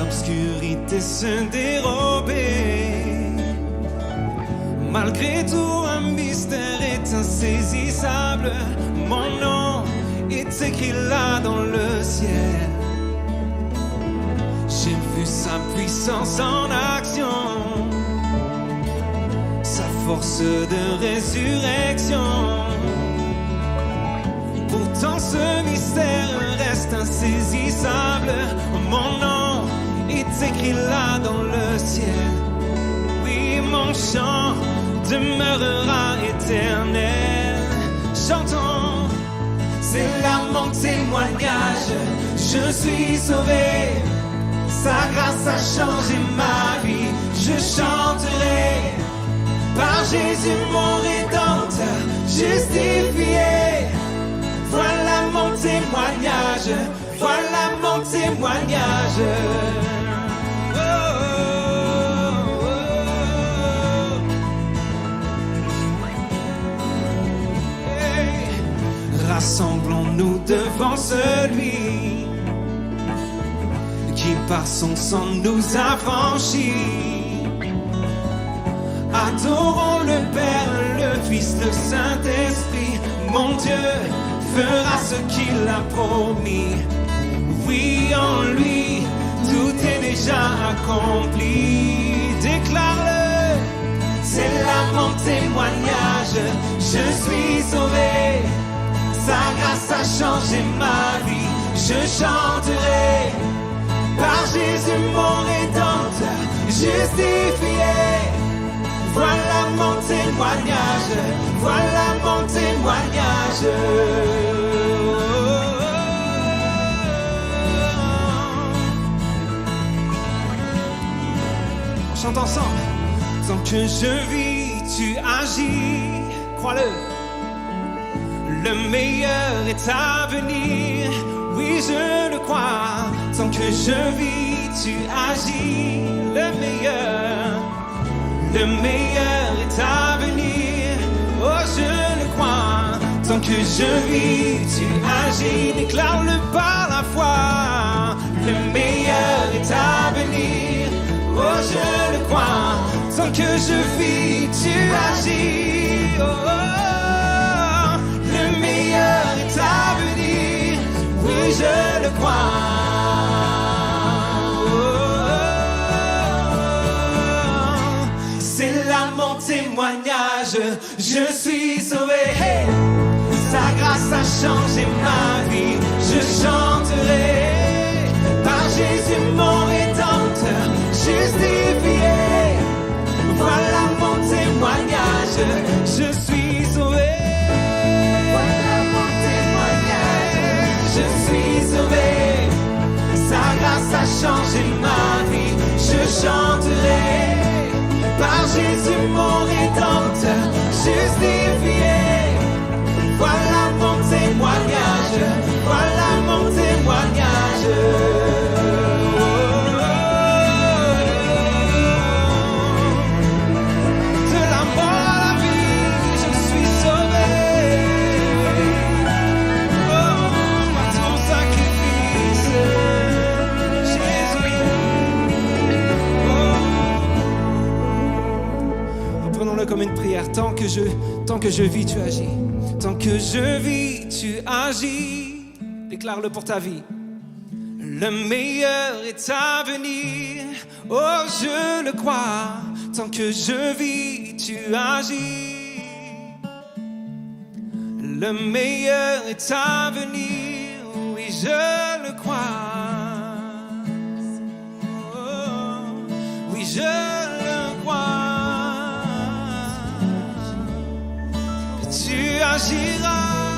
l'obscurité se dérober. Malgré tout, un mystère est insaisissable. Mon nom est écrit là dans le ciel. J'ai vu sa puissance en action, sa force de résurrection. Pourtant ce mystère reste insaisissable. Mon nom est écrit là dans le ciel. Oui, mon chant demeurera éternel. Chantons, c'est là mon témoignage. Je suis sauvé, sa grâce a changé ma vie. Je chanterai par Jésus mon Rédempteur, justifié. Voilà mon témoignage, voilà mon témoignage. Oh, oh, oh. Hey. Rassemblons-nous devant celui qui par son sang nous a franchis. Adorons le Père, le Fils, le Saint-Esprit. Mon Dieu fera ce qu'il a promis. Oui, en lui, tout est déjà accompli. Déclare-le, c'est là mon témoignage. Je suis sauvé, sa grâce a changé ma vie. Je chanterai par Jésus mon Rédempteur, justifié. Voilà mon témoignage, voilà mon témoignage. On chante ensemble. Tant que je vis, tu agis, crois-le. Le meilleur est à venir, oui je le crois. Tant que je vis, tu agis, le meilleur est à venir, oh je le crois. Tant que je vis, tu agis, déclare-le par la foi. Le meilleur est à venir, oh je le crois. Tant que je vis, tu agis, oh, oh. Le meilleur est à venir, oui je le crois. Témoignage, je suis sauvé. Hey! Sa grâce a changé ma vie. Je chanterai par Jésus mon Rédempteur, justifié. Voilà mon témoignage. Je suis sauvé. Voilà mon témoignage. Je suis sauvé. Sa grâce a changé ma vie. Je chanterai par Jésus mon Rédempteur, justifié. Voilà mon témoignage, voilà mon témoignage. Oh, oh, oh. De la mort à la vie, je suis sauvé. Oh, par ton sacrifice, Jésus. Prenons-le comme une prière. Tant que je vis, tu agis. Tant que je vis, tu agis. Déclare-le pour ta vie. Le meilleur est à venir, oh je le crois. Tant que je vis, tu agis. Le meilleur est à venir, oui je le crois. Oh, oui je le crois. Tu agiras.